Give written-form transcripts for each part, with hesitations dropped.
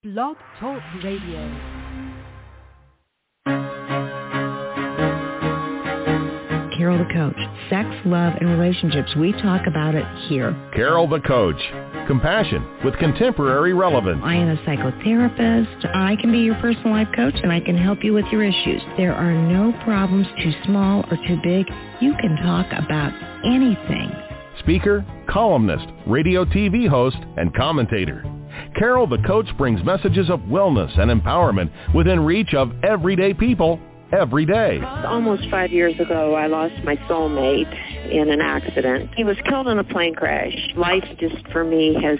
Blog Talk Radio. Carol the Coach. Sex, love, and relationships. We talk about it here. Carol the Coach. Compassion with contemporary relevance. I am a psychotherapist. I can be your personal life coach, and I can help you with your issues. There are no problems too small or too big. You can talk about anything. Speaker, columnist, radio TV host, and commentator. Carol the Coach brings messages of wellness and empowerment within reach of everyday people every day. Almost 5 years ago, I lost my soulmate in an accident. He was killed in a plane crash. Life just, for me, has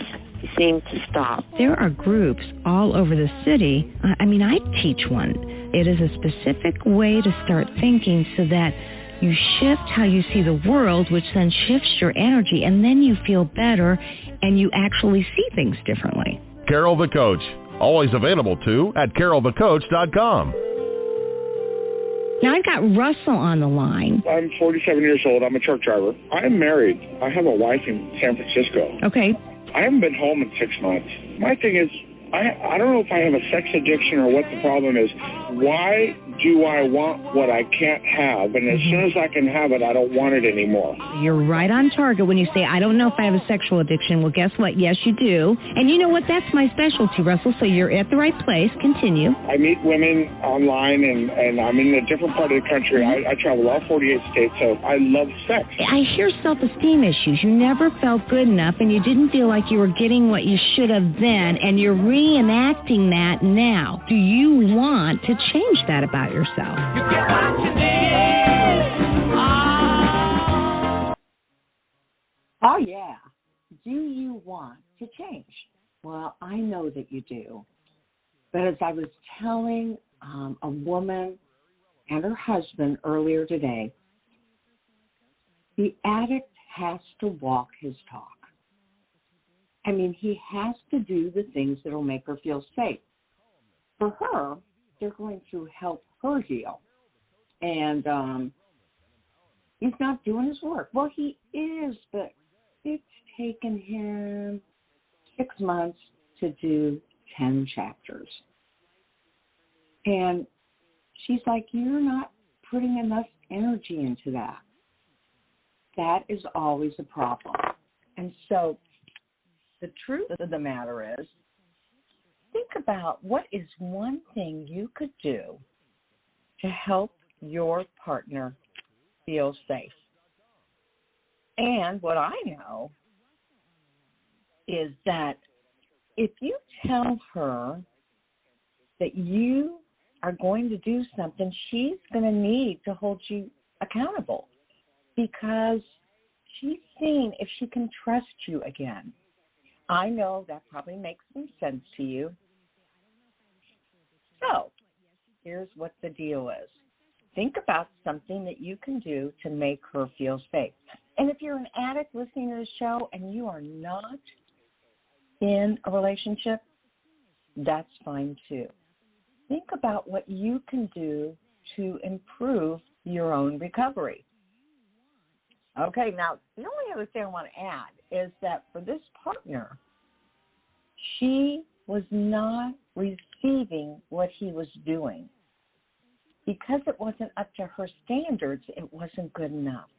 seemed to stop. There are groups all over the city. I teach one. It is a specific way to start thinking so that you shift how you see the world, which then shifts your energy, and then you feel better and you actually see things differently. Carol the Coach. Always available, too, at carolthecoach.com. Now I've got Russell on the line. I'm 47 years old. I'm a truck driver. I'm married. I have a wife in San Francisco. Okay. I haven't been home in 6 months. My thing is, I don't know if I have a sex addiction or what the problem is. Why do I want what I can't have? And as soon as I can have it, I don't want it anymore. You're right on target when you say, I don't know if I have a sexual addiction. Well, guess what? Yes, you do. And you know what? That's my specialty, Russell. So you're at the right place. Continue. I meet women online, and I'm in a different part of the country. I travel all 48 states, so I love sex. I hear self-esteem issues. You never felt good enough, and you didn't feel like you were getting what you should have then, and you're reenacting that now. Do you want to change that about yourself? You get what you need. Oh, yeah. Do you want to change? Well, I know that you do. But as I was telling a woman and her husband earlier today, the addict has to walk his talk. I mean, he has to do the things that will make her feel safe. For her, they're going to help her heal. And he's not doing his work. Well, he is, but it's taken him 6 months to do 10 chapters. And she's like, you're not putting enough energy into that. That is always a problem. And so the truth of the matter is, think about what is one thing you could do to help your partner feel safe. And what I know is that if you tell her that you are going to do something, she's going to need to hold you accountable because she's seeing if she can trust you again. I know that probably makes some sense to you. So, here's what the deal is. Think about something that you can do to make her feel safe. And if you're an addict listening to the show and you are not in a relationship, that's fine too. Think about what you can do to improve your own recovery. Okay, now, the only other thing I want to add is that for this partner, she was not receiving what he was doing. Because it wasn't up to her standards, it wasn't good enough.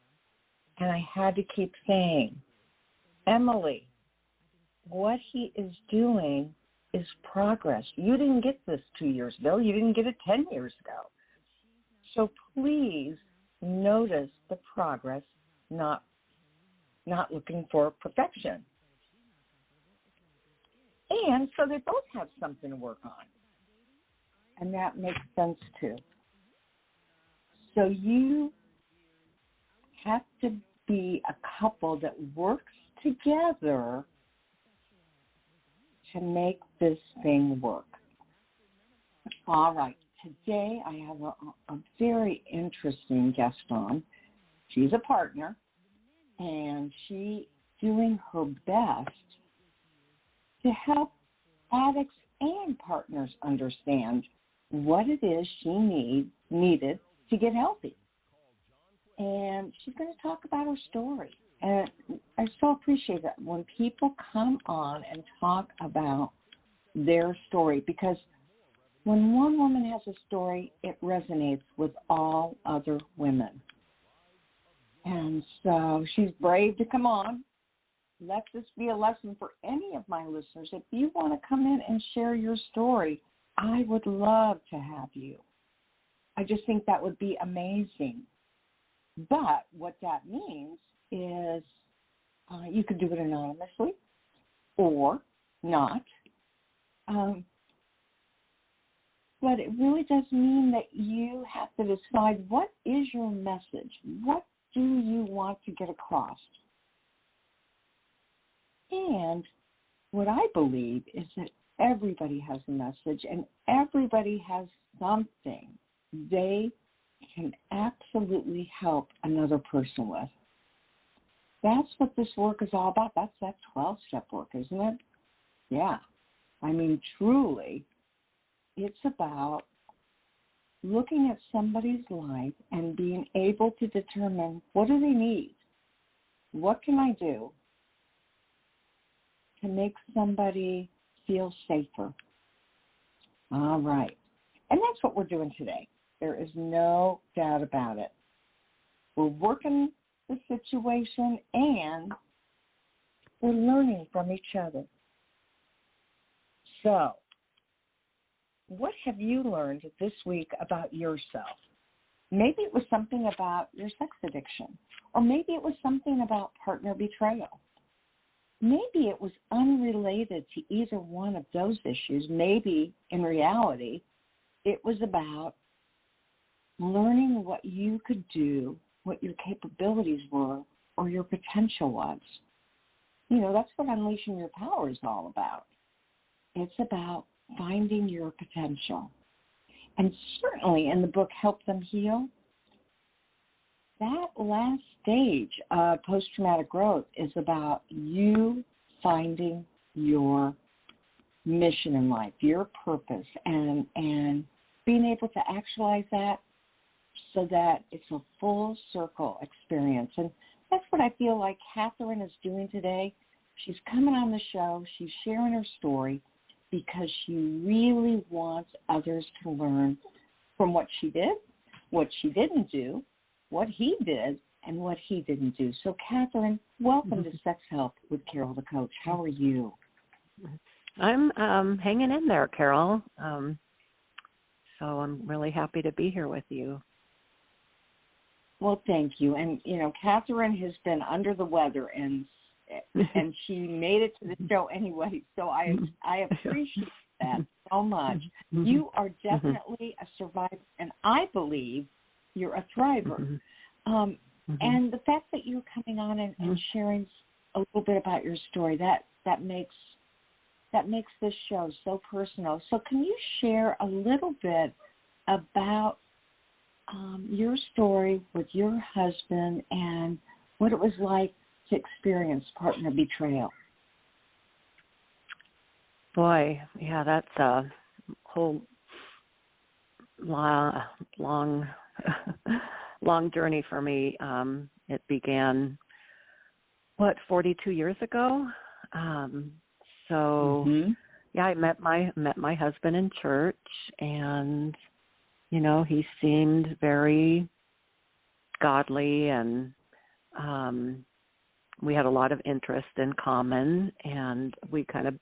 And I had to keep saying, Emily, what he is doing is progress. You didn't get this 2 years ago. You didn't get it 10 years ago. So please notice the progress, not looking for perfection. And so they both have something to work on. And that makes sense too. So you have to be a couple that works together to make this thing work. All right. Today I have a very interesting guest on. She's a partner, and she's doing her best to help addicts and partners understand what it is she needed to get healthy. And she's going to talk about her story. And I so appreciate that when people come on and talk about their story, because when one woman has a story, it resonates with all other women. And so she's brave to come on. Let this be a lesson for any of my listeners. If you want to come in and share your story, I would love to have you. I just think that would be amazing. But what that means is you could do it anonymously or not. But it really does mean that you have to decide, what is your message? What do you want to get across? And what I believe is that everybody has a message and everybody has something they can absolutely help another person with. That's what this work is all about. That's that 12-step work, isn't it? Yeah. I mean, truly, it's about looking at somebody's life and being able to determine, what do they need? What can I do to make somebody feel safer? All right. And that's what we're doing today. There is no doubt about it. We're working the situation and we're learning from each other. So, what have you learned this week about yourself? Maybe it was something about your sex addiction, or maybe it was something about partner betrayal. Maybe it was unrelated to either one of those issues. Maybe, in reality, it was about learning what you could do, what your capabilities were, or your potential was. You know, that's what Unleashing Your Power is all about. It's about finding your potential. And certainly in the book, Help Them Heal, that last stage of post-traumatic growth is about you finding your mission in life, your purpose, and being able to actualize that so that it's a full circle experience. And that's what I feel like Catherine is doing today. She's coming on the show. She's sharing her story because she really wants others to learn from what she did, what she didn't do, what he did, and what he didn't do. So, Catherine, welcome to Sex Help with Carol the Coach. How are you? I'm hanging in there, Carol. So I'm really happy to be here with you. Well, thank you. And, you know, Catherine has been under the weather, and she made it to the show anyway, so I appreciate that so much. You are definitely a survivor, and I believe you're a thriver. And the fact that you're coming on and sharing a little bit about your story, that makes this show so personal. So can you share a little bit about your story with your husband and what it was like to experience partner betrayal? Boy, yeah, that's a whole long journey for me. It began, 42 years ago? Yeah, I met my husband in church, and you know, he seemed very godly, and we had a lot of interest in common, and we kind of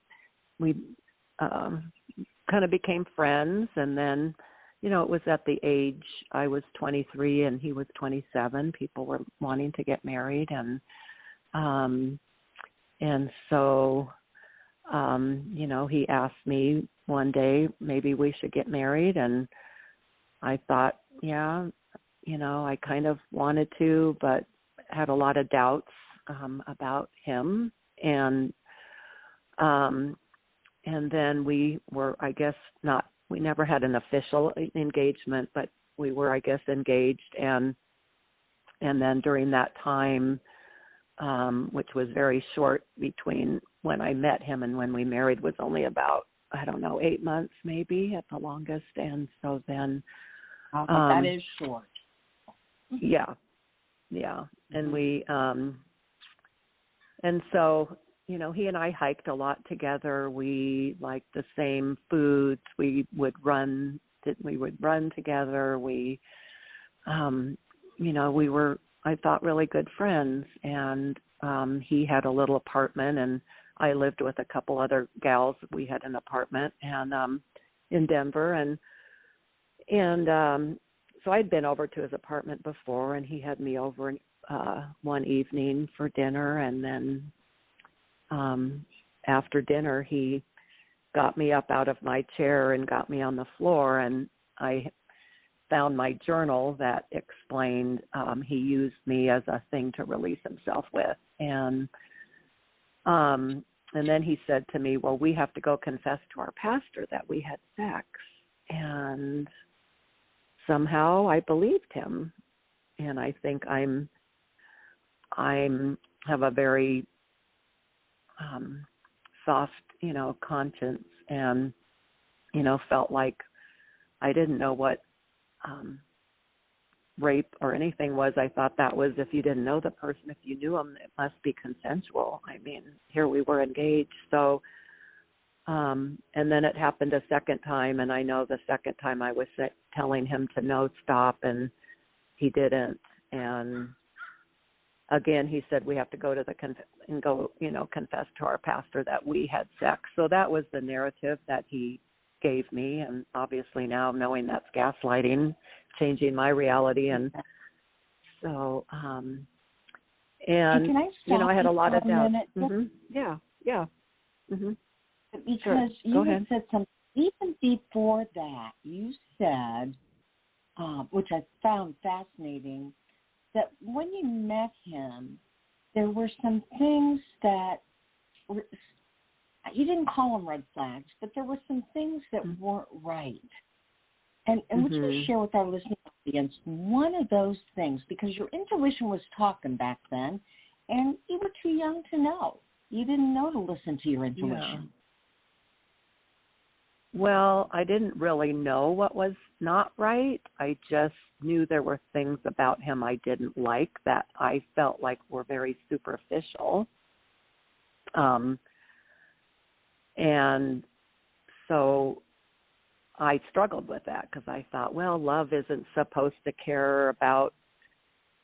became friends. And then, you know, it was at the age, I was 23 and he was 27. People were wanting to get married, and so you know, he asked me one day, maybe we should get married, and I thought, yeah, you know, I kind of wanted to, but had a lot of doubts about him, and then we were, I guess, we never had an official engagement, but we were, I guess, engaged, and then during that time, which was very short between when I met him and when we married, was only about, 8 months maybe at the longest, and so then that is short. Yeah. And we, and so he and I hiked a lot together. We liked the same foods. We would run together. We, we were, I thought, really good friends. And he had a little apartment, and I lived with a couple other gals. We had an apartment and in Denver, and so I'd been over to his apartment before, and he had me over one evening for dinner, and then after dinner he got me up out of my chair and got me on the floor, and I found my journal that explained he used me as a thing to release himself with. And then he said to me, well, we have to go confess to our pastor that we had sex. And somehow I believed him. And I think I'm have a very soft, conscience, and, felt like I didn't know what rape or anything was. I thought that was, if you didn't know the person, if you knew him, it must be consensual. I mean, here we were engaged. So, and then it happened a second time, and I know the second time I was telling him to no, stop, and he didn't. And again, he said, we have to go to confess to our pastor that we had sex. So that was the narrative that he gave me. And obviously now knowing that's gaslighting, changing my reality. And so, and can I stop I had a lot of doubt. Mm-hmm. Yeah. Mm-hmm. Because sure. you had said something, even before that, you said, which I found fascinating, that when you met him, there were some things that were, you didn't call them red flags, but there were some things that weren't right. And would you share with our listening audience one of those things? Because your intuition was talking back then, and you were too young to know. You didn't know to listen to your intuition. Yeah. Well, I didn't really know what was not right. I just knew there were things about him I didn't like that I felt like were very superficial. And so I struggled with that because I thought, well, love isn't supposed to care about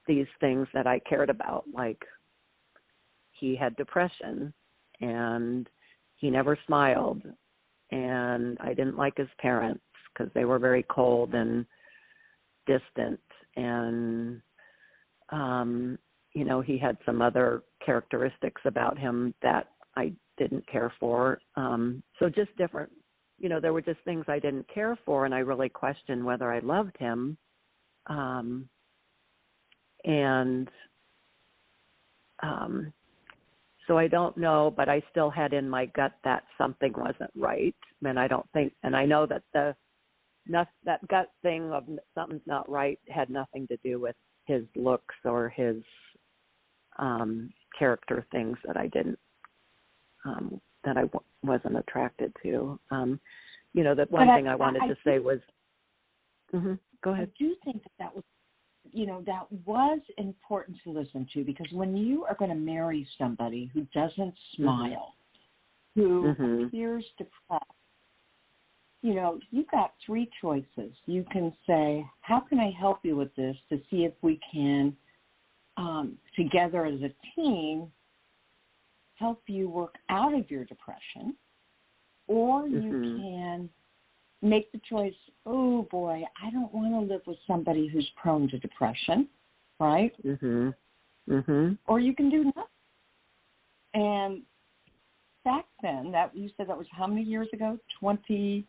these things that I cared about. Like, he had depression and he never smiled, and I didn't like his parents because they were very cold and distant, and he had some other characteristics about him that I didn't care for. So just different, there were just things I didn't care for, and I really questioned whether I loved him. So I don't know, but I still had in my gut that something wasn't right. And I know that that gut thing of something's not right had nothing to do with his looks or his character things that I didn't, that I wasn't attracted to. The one thing I wanted to say was, go ahead. I do think that was, that was important to listen to, because when you are going to marry somebody who doesn't smile, who appears depressed, you've got three choices. You can say, how can I help you with this to see if we can, together as a team, help you work out of your depression, or you can make the choice, oh boy, I don't want to live with somebody who's prone to depression, right? Or you can do nothing. And back then, that you said that was how many years ago? 42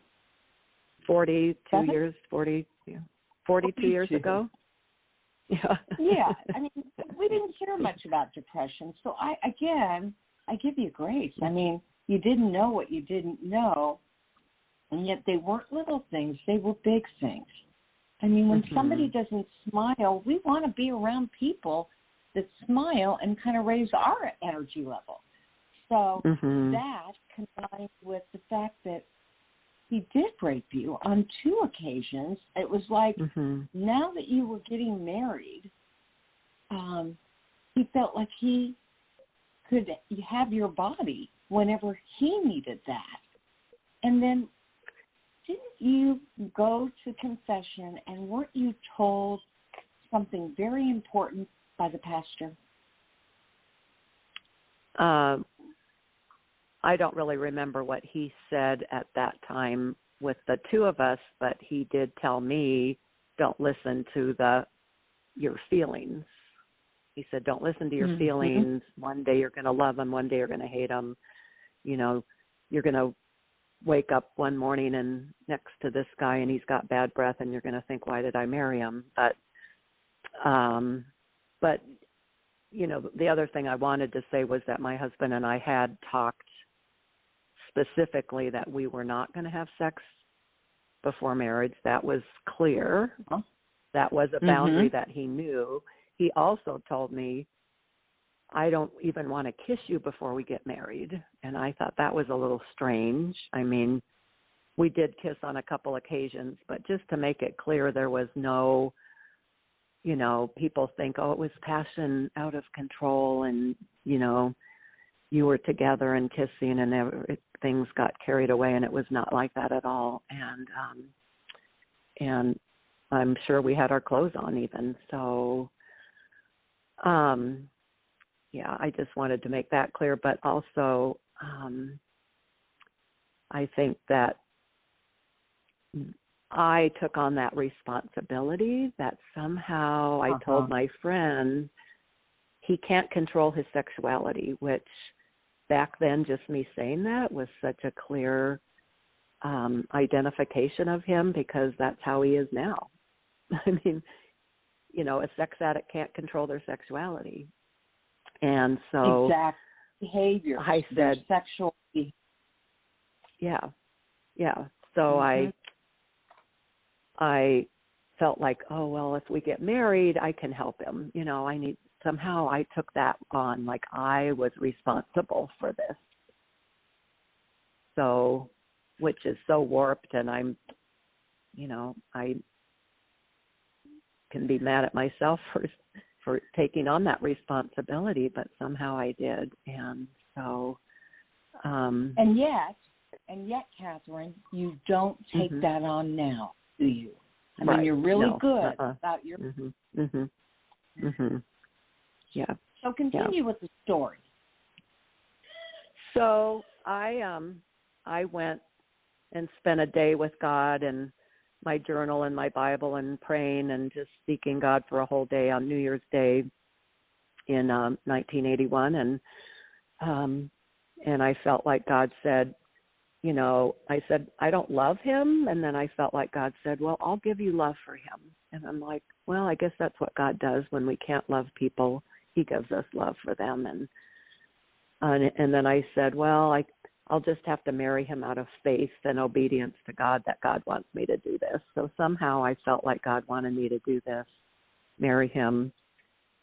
years, 42 years ago. Yeah. Yeah. I mean, we didn't hear much about depression. So I give you grace. I mean, you didn't know what you didn't know, and yet they weren't little things. They were big things. I mean, when somebody doesn't smile, we want to be around people that smile and kind of raise our energy level. So that combined with the fact that he did rape you on 2 occasions, it was like now that you were getting married, he felt like he could have your body whenever he needed that. And then didn't you go to confession and weren't you told something very important by the pastor? I don't really remember what he said at that time with the two of us, but he did tell me, don't listen to your feelings. He said, don't listen to your feelings. One day you're going to love him. One day you're going to hate him. You know, you're going to wake up one morning and next to this guy and he's got bad breath and you're going to think, why did I marry him? But, you know, the other thing I wanted to say was that my husband and I had talked specifically that we were not going to have sex before marriage. That was clear. That was a boundary that he knew. He also told me, I don't even want to kiss you before we get married. And I thought that was a little strange. I mean, we did kiss on a couple occasions, but just to make it clear, there was no, you know, people think, oh, it was passion out of control and, you know, you were together and kissing and things got carried away, and it was not like that at all. And I'm sure we had our clothes on even. So, yeah, I just wanted to make that clear. But also, I think that I took on that responsibility that somehow I told my friend he can't control his sexuality, which back then just me saying that was such a clear identification of him, because that's how he is now. I mean, you know, a sex addict can't control their sexuality. And so exact behavior. I said sexual behavior. Yeah. So I felt like, oh, well, if we get married, I can help him. You know, somehow I took that on, like I was responsible for this. So, which is so warped, and I'm, you know, I can be mad at myself for taking on that responsibility, but somehow I did. And so, and yet, Catherine, you don't take that on now, do you? I mean, you're really good about your. Yeah. So continue with the story. So I went and spent a day with God and my journal and my Bible and praying and just seeking God for a whole day on New Year's Day in 1981. And I felt like God said, you know, I said, I don't love him. And then I felt like God said, well, I'll give you love for him. And I'm like, well, I guess that's what God does when we can't love people. He gives us love for them. And then I said, well, I'll just have to marry him out of faith and obedience to God, that God wants me to do this. So somehow I felt like God wanted me to do this, marry him,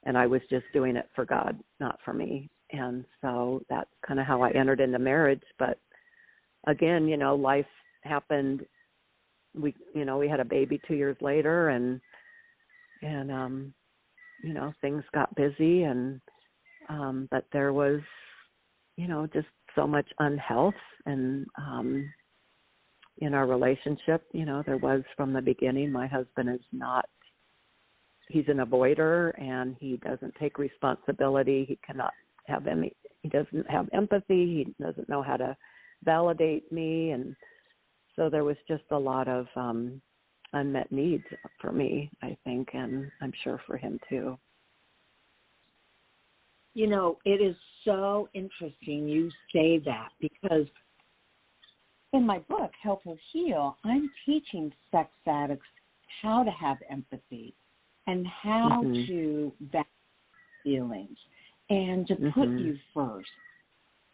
and I was just doing it for God, not for me. And so that's kind of how I entered into marriage. But again, you know, life happened. We had a baby 2 years later, and you know, things got busy, and but there was, you know, just so much unhealth and in our relationship. You know, there was from the beginning. My husband is not, he's an avoider, and he doesn't take responsibility. He cannot have any, he doesn't have empathy. He doesn't know how to validate me. And so there was just a lot of unmet needs for me, I think, and I'm sure for him too. You know, it is so interesting you say that, because in my book, Help Will Heal, I'm teaching sex addicts how to have empathy and how to validate feelings and to put you first.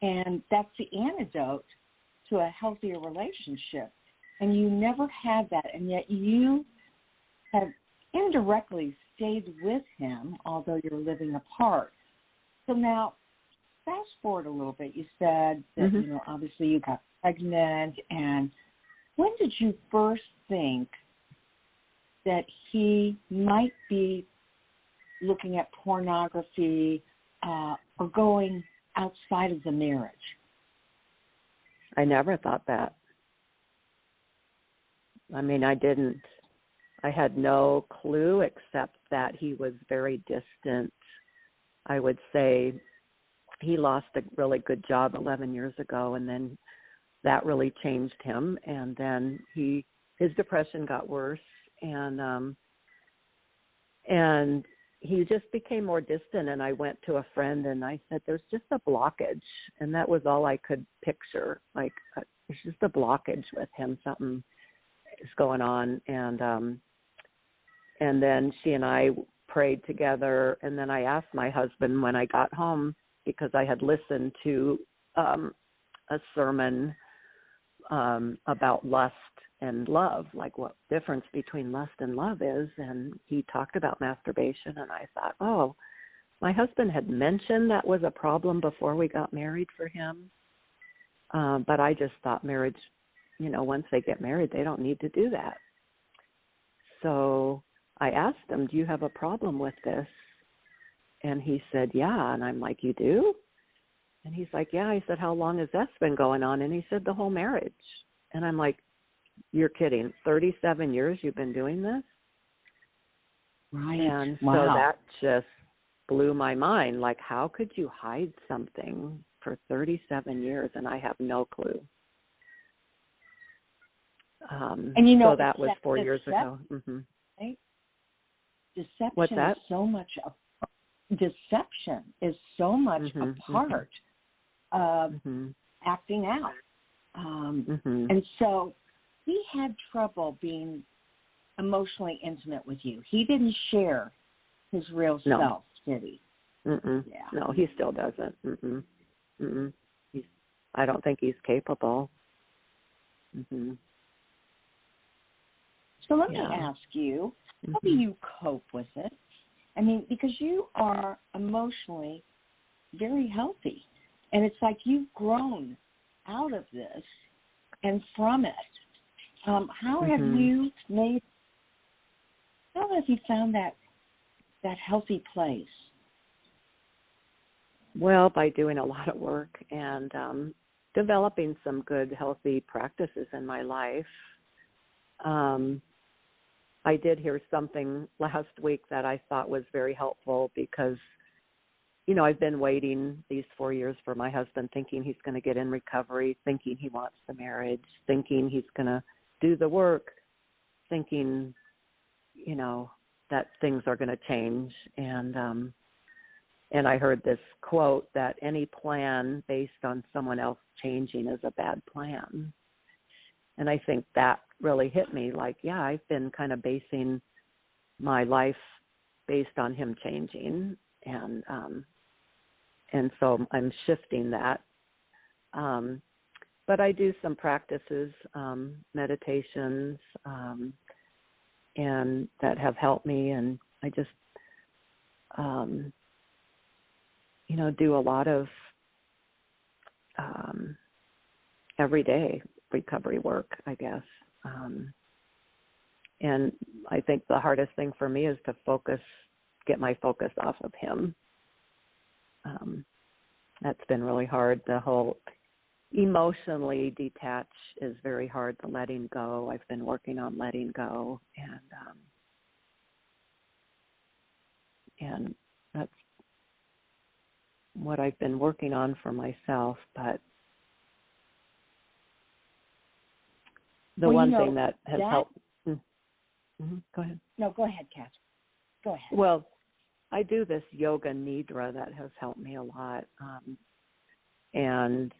And that's the antidote to a healthier relationship. And you never had that, and yet you have indirectly stayed with him, although you're living apart. So now, fast forward a little bit. You said that, you know, obviously you got pregnant, and when did you first think that he might be looking at pornography or going outside of the marriage. I never thought that. I mean, I didn't. I had no clue except that he was very distant. I would say he lost a really good job 11 years ago, and then that really changed him. And then his depression got worse, and he just became more distant. And I went to a friend and I said, "There's just a blockage," and that was all I could picture. Like, there's just a blockage with him. Something is going on, and then she and I prayed together, and then I asked my husband when I got home, because I had listened to a sermon about lust and love, like what difference between lust and love is, and he talked about masturbation, and I thought, oh, my husband had mentioned that was a problem before we got married for him, but I just thought marriage, once they get married, they don't need to do that. So I asked him, do you have a problem with this? And he said, yeah. And I'm like, you do? And he's like, yeah. I said, how long has that been going on? And he said, the whole marriage. And I'm like, you're kidding. 37 years you've been doing this? Right. And wow. So that just blew my mind. Like, how could you hide something for 37 years? And I have no clue. And so that was 4 years ago. Mm-hmm. Right? Deception What's that? is so much deception is so much a part of acting out. And so he had trouble being emotionally intimate with you. He didn't share his real self, did he? Yeah. No, he still doesn't. I don't think he's capable. So let me ask you, how do you cope with it? I mean, because you are emotionally very healthy, and it's like you've grown out of this and from it. How have you found that healthy place? Well, by doing a lot of work and developing some good, healthy practices in my life. I did hear something last week that I thought was very helpful because, I've been waiting these 4 years for my husband, thinking he's going to get in recovery, thinking he wants the marriage, thinking he's going to do the work, thinking, that things are going to change. And I heard this quote that any plan based on someone else changing is a bad plan. And I think that really hit me. Like, yeah, I've been kind of basing my life based on him changing, and so I'm shifting that. But I do some practices, meditations, and that have helped me. And I just, do a lot of everyday recovery work, I guess. And I think the hardest thing for me is to get my focus off of him. That's been really hard. The whole emotionally detach is very hard, the letting go. I've been working on letting go, and that's what I've been working on for myself. But the one thing that has helped. Go ahead. No, go ahead, Kat. Go ahead. Well, I do this yoga nidra that has helped me a lot. And,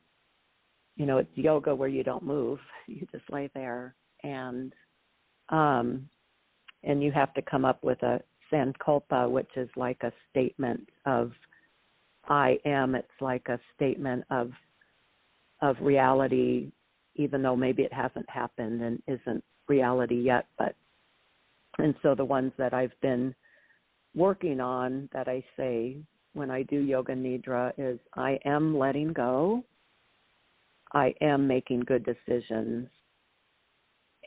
it's yoga where you don't move. You just lay there. And you have to come up with a sankalpa, which is like a statement of I am. It's like a statement of reality, even though maybe it hasn't happened and isn't reality yet. And so the ones that I've been working on that I say when I do yoga nidra is I am letting go, I am making good decisions,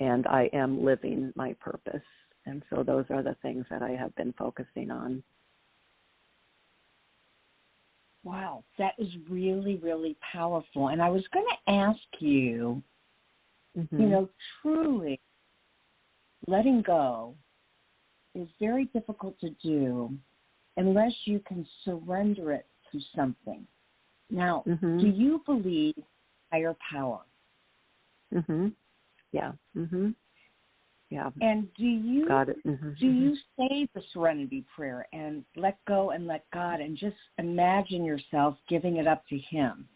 and I am living my purpose. And so those are the things that I have been focusing on. Wow, that is really, really powerful. And I was going to ask you, truly letting go is very difficult to do unless you can surrender it to something. Now, do you believe higher power? Yeah. Yeah. And do you Got it. do you say the Serenity Prayer and let go and let God and just imagine yourself giving it up to Him?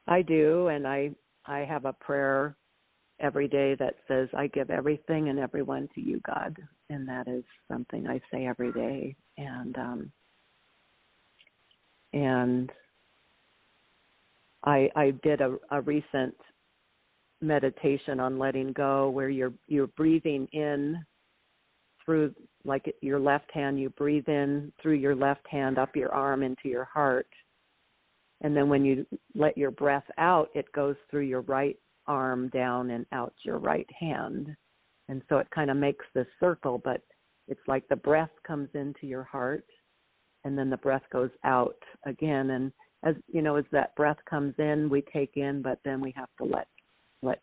I do, and I have a prayer every day that says, I give everything and everyone to you, God. And that is something I say every day. And I did a recent meditation on letting go where you're breathing in through, like your left hand, you breathe in through your left hand up your arm into your heart. And then when you let your breath out, it goes through your right arm down and out your right hand. And so it kind of makes this circle, but it's like the breath comes into your heart and then the breath goes out again. And as that breath comes in, we take in, but then we have to let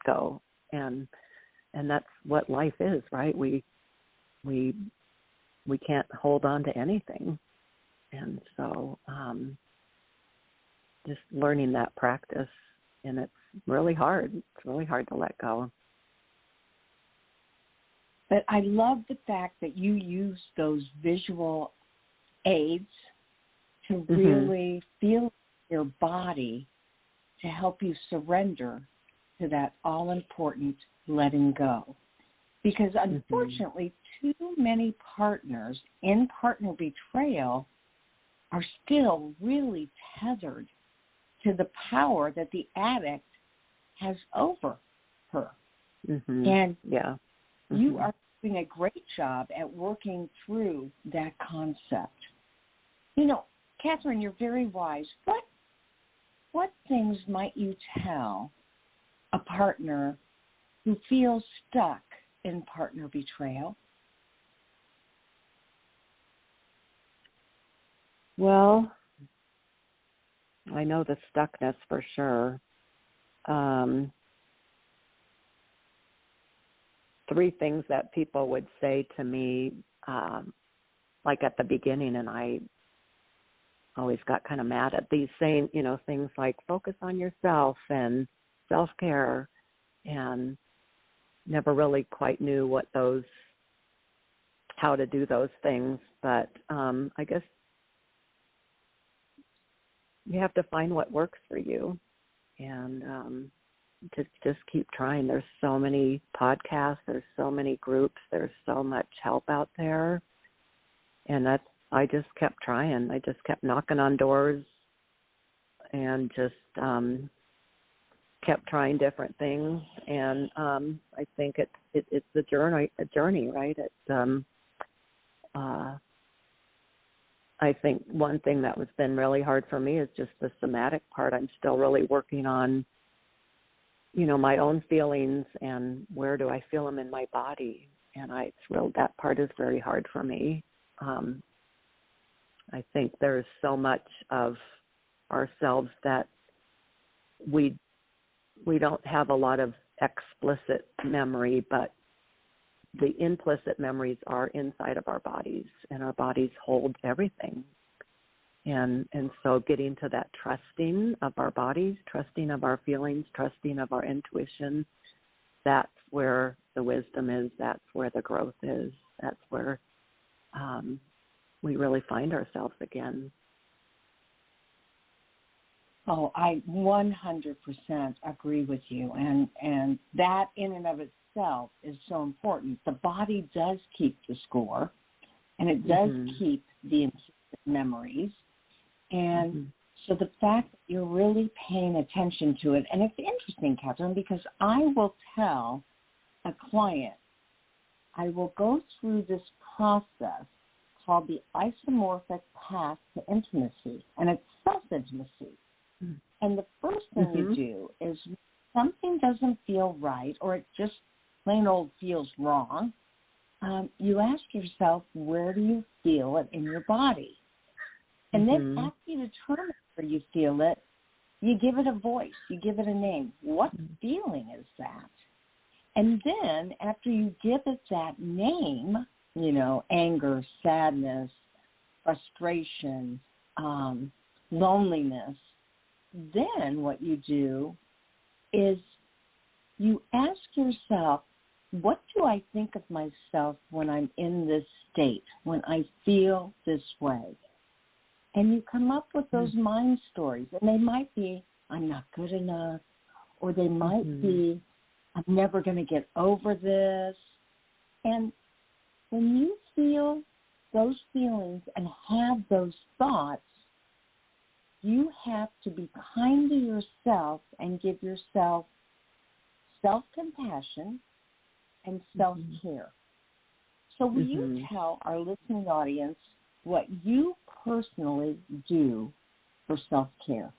go. And that's what life is, right? We can't hold on to anything. And so just learning that practice, and it's really hard. It's really hard to let go. But I love the fact that you use those visual aids to really feel your body to help you surrender to that all-important letting go. Because unfortunately, too many partners in partner betrayal are still really tethered to the power that the addict has over her. And you are doing a great job at working through that concept. Catherine, you're very wise. What things might you tell a partner who feels stuck in partner betrayal? Well, I know the stuckness for sure. 3 things that people would say to me, like at the beginning, and I always got kind of mad at these, saying, things like focus on yourself and self-care, and never really quite knew how to do those things. But I guess you have to find what works for you, and just keep trying. There's so many podcasts, there's so many groups, there's so much help out there, and I just kept trying. I just kept knocking on doors and just kept trying different things. And I think it's a journey, right? I think one thing that has been really hard for me is just the somatic part. I'm still really working on, my own feelings and where do I feel them in my body. And that part is very hard for me. I think there's so much of ourselves that we don't have a lot of explicit memory, but the implicit memories are inside of our bodies, and our bodies hold everything. And so getting to that trusting of our bodies, trusting of our feelings, trusting of our intuition, that's where the wisdom is, that's where the growth is, that's where we really find ourselves again. Oh, I 100% agree with you. And that in and of itself is so important. The body does keep the score, and it does keep the implicit memories. And so the fact that you're really paying attention to it, and it's interesting, Catherine, because I will tell a client, I will go through this process called the isomorphic path to intimacy, and it's self-intimacy. And the first thing you do is when something doesn't feel right, or it just plain old feels wrong, you ask yourself, where do you feel it in your body? And then after you determine where you feel it, you give it a voice. You give it a name. What feeling is that? And then after you give it that name, you know, anger, sadness, frustration, loneliness, then what you do is you ask yourself, what do I think of myself when I'm in this state, when I feel this way? And you come up with those mind stories, and they might be, I'm not good enough, or they might be, I'm never going to get over this. And when you feel those feelings and have those thoughts, you have to be kind to yourself and give yourself self-compassion and self-care. So will you tell our listening audience what you personally do for self-care?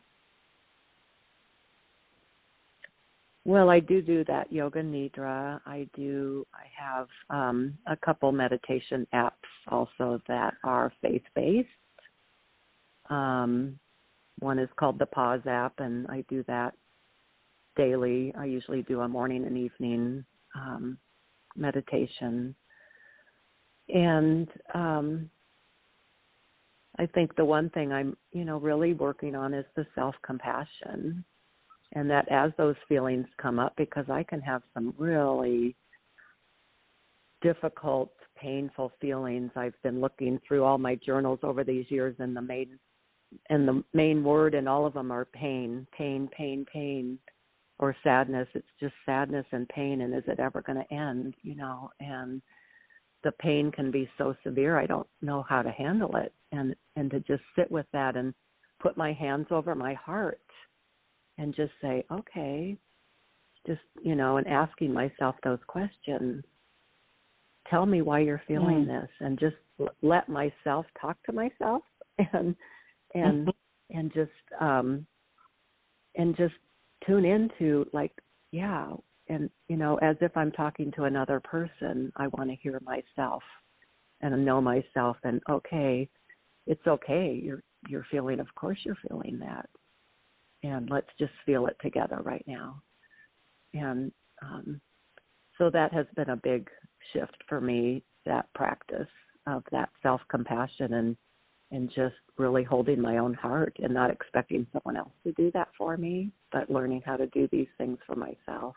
Well, I do that yoga nidra. I have a couple meditation apps also that are faith-based. One is called the Pause app, and I do that daily. I usually do a morning and evening meditation. And I think the one thing I'm, really working on is the self-compassion. And that as those feelings come up, because I can have some really difficult, painful feelings. I've been looking through all my journals over these years, and the main word in all of them are pain, or sadness. It's just sadness and pain, and is it ever going to end, And the pain can be so severe, I don't know how to handle it. And to just sit with that and put my hands over my heart and just say, okay, just, and asking myself those questions. Tell me why you're feeling this, and just let myself talk to myself and just tune into, like, yeah, and as if I'm talking to another person. I want to hear myself and know myself, and okay, it's okay. You're feeling, of course you're feeling that, and let's just feel it together right now. And so that has been a big shift for me, that practice of that self-compassion and just really holding my own heart and not expecting someone else to do that for me, but learning how to do these things for myself.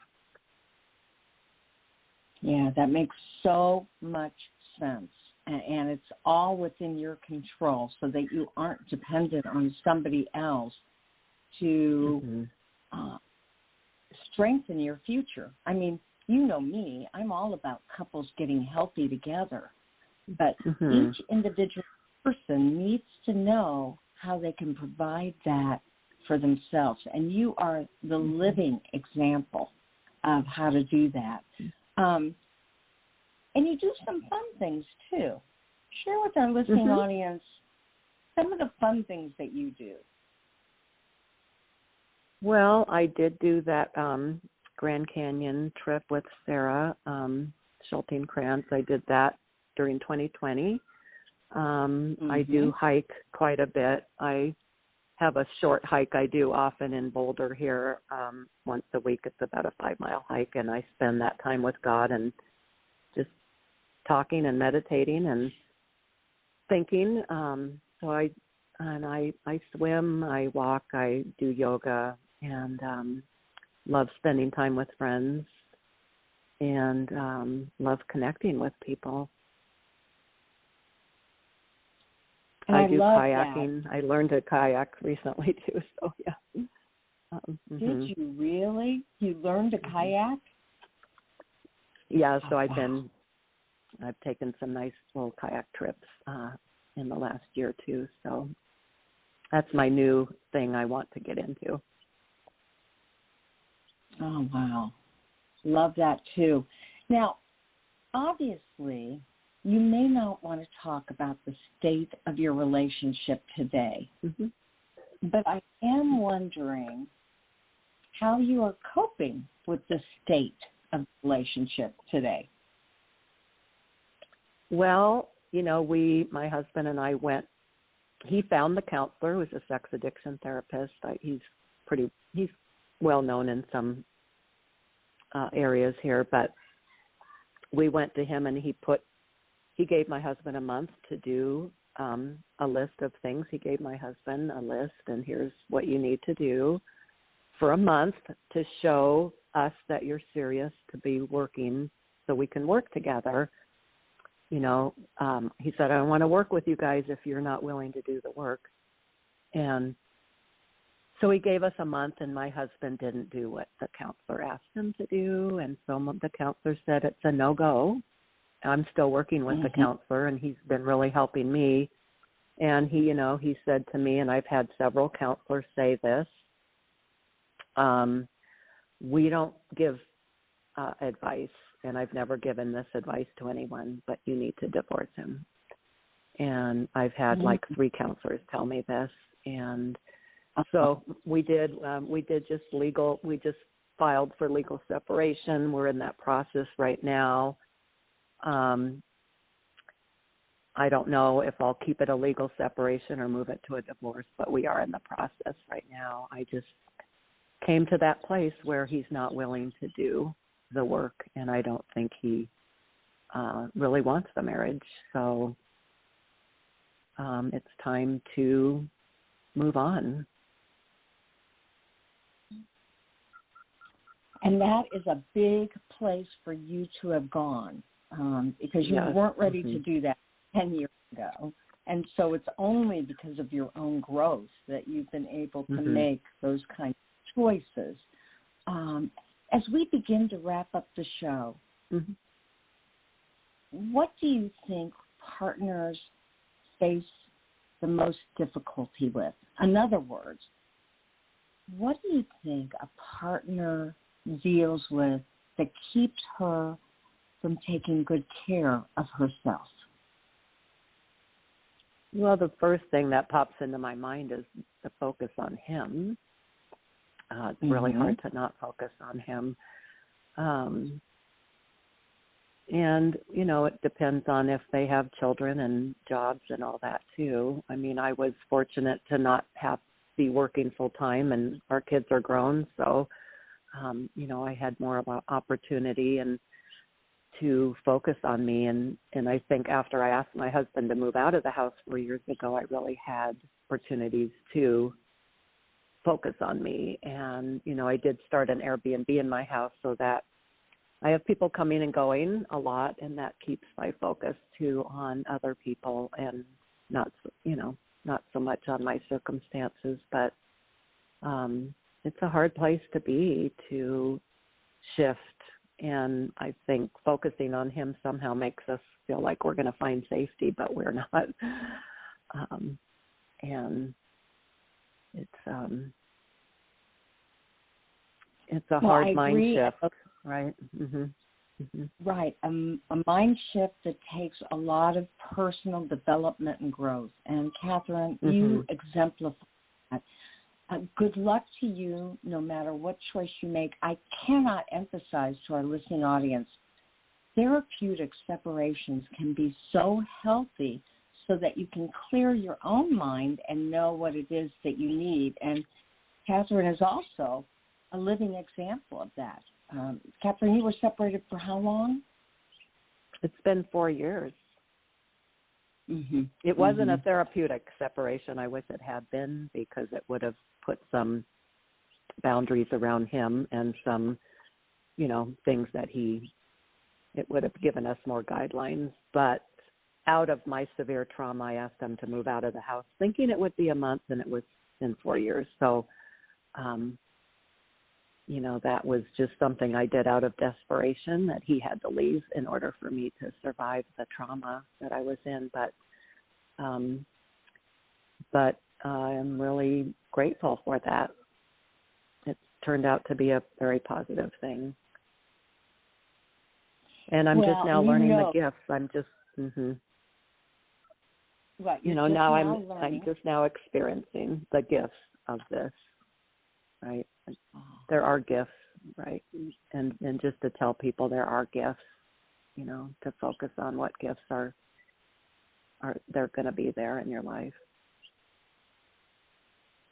Yeah, that makes so much sense. And it's all within your control, so that you aren't dependent on somebody else to strengthen your future. I mean, you know me, I'm all about couples getting healthy together, but each individual person needs to know how they can provide that for themselves. And you are the living example of how to do that. And you do some fun things, too. Share with our listening audience some of the fun things that you do. Well, I did do that Grand Canyon trip with Sarah Schulting-Krantz. I did that during 2020. I do hike quite a bit. I have a short hike I do often in Boulder here once a week. It's about a 5-mile hike, and I spend that time with God and just talking and meditating and thinking. So I swim, I walk, I do yoga, and love spending time with friends, and love connecting with people. And I do kayaking. That. I learned to kayak recently too. So yeah. Did you really? You learned to kayak? Yeah. So I've taken some nice little kayak trips in the last year too. So that's my new thing I want to get into. Oh wow, love that too. Now, obviously, you may not want to talk about the state of your relationship today, but I am wondering how you are coping with the state of the relationship today. Well, my husband and I went he found the counselor who's a sex addiction therapist. He's well known in some areas here, but we went to him and he gave my husband a month to do a list of things. He gave my husband a list, and here's what you need to do for a month to show us that you're serious to be working so we can work together. You know, he said, I don't want to work with you guys if you're not willing to do the work. And so he gave us a month, and my husband didn't do what the counselor asked him to do. And so the counselor said it's a no-go. I'm still working with the counselor, and he's been really helping me. And he said to me, and I've had several counselors say this, we don't give advice, and I've never given this advice to anyone, but you need to divorce him. And I've had like 3 counselors tell me this. And so we just filed for legal separation. We're in that process right now. I don't know if I'll keep it a legal separation or move it to a divorce, but we are in the process right now. I just came to that place where he's not willing to do the work, and I don't think he really wants the marriage. So it's time to move on. And that is a big place for you to have gone, because you weren't ready to do that 10 years ago. And so it's only because of your own growth that you've been able to make those kinds of choices. As we begin to wrap up the show, what do you think partners face the most difficulty with? In other words, what do you think a partner deals with that keeps her from taking good care of herself? Well, the first thing that pops into my mind is the focus on him. It's really hard to not focus on him. And, it depends on if they have children and jobs and all that too. I mean, I was fortunate to not be working full time, and our kids are grown. So, I had more of an opportunity and to focus on me. And I think after I asked my husband to move out of the house 4 years ago, I really had opportunities to focus on me. And, I did start an Airbnb in my house so that I have people coming and going a lot, and that keeps my focus too on other people and not so much on my circumstances. But it's a hard place to be, to shift. And I think focusing on him somehow makes us feel like we're going to find safety, but we're not. And it's a hard mind shift, right? Right. A mind shift that takes a lot of personal development and growth. And Catherine, you exemplify that. Good luck to you no matter what choice you make. I cannot emphasize to our listening audience, therapeutic separations can be so healthy so that you can clear your own mind and know what it is that you need. And Catherine is also a living example of that. Catherine, you were separated for how long? It's been 4 years. It wasn't a therapeutic separation. I wish it had been, because it would have put some boundaries around him and some, things that it would have given us more guidelines. But out of my severe trauma, I asked him to move out of the house, thinking it would be a month, and it was in 4 years. So, that was just something I did out of desperation, that he had to leave in order for me to survive the trauma that I was in. But I'm really grateful for that. It turned out to be a very positive thing. And I'm just now learning the gifts. I'm just, right. Now I'm just now experiencing the gifts of this, right? There are gifts, right? And just to tell people there are gifts, to focus on what gifts are they're going to be there in your life.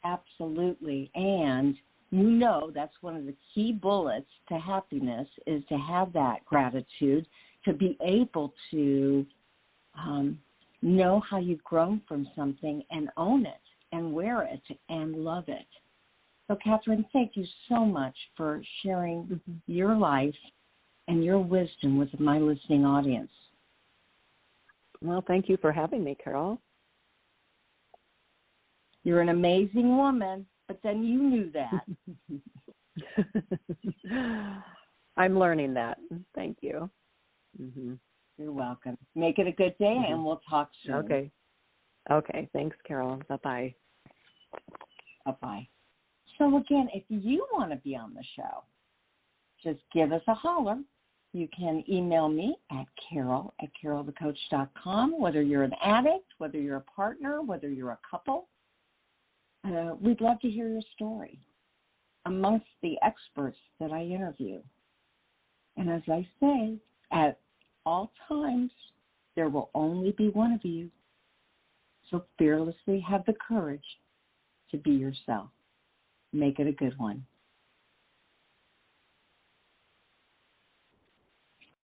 Absolutely. And you know that's one of the key bullets to happiness is to have that gratitude, to be able to know how you've grown from something and own it and wear it and love it. So, Catherine, thank you so much for sharing your life and your wisdom with my listening audience. Well, thank you for having me, Carol. You're an amazing woman, but then you knew that. I'm learning that. Thank you. Mm-hmm. You're welcome. Make it a good day, and we'll talk soon. Okay. Okay. Thanks, Carol. Bye-bye. Bye-bye. So, again, if you want to be on the show, just give us a holler. You can email me at carol@carolthecoach.com, whether you're an addict, whether you're a partner, whether you're a couple. We'd love to hear your story amongst the experts that I interview. And as I say, at all times, there will only be one of you. So fearlessly have the courage to be yourself. Make it a good one.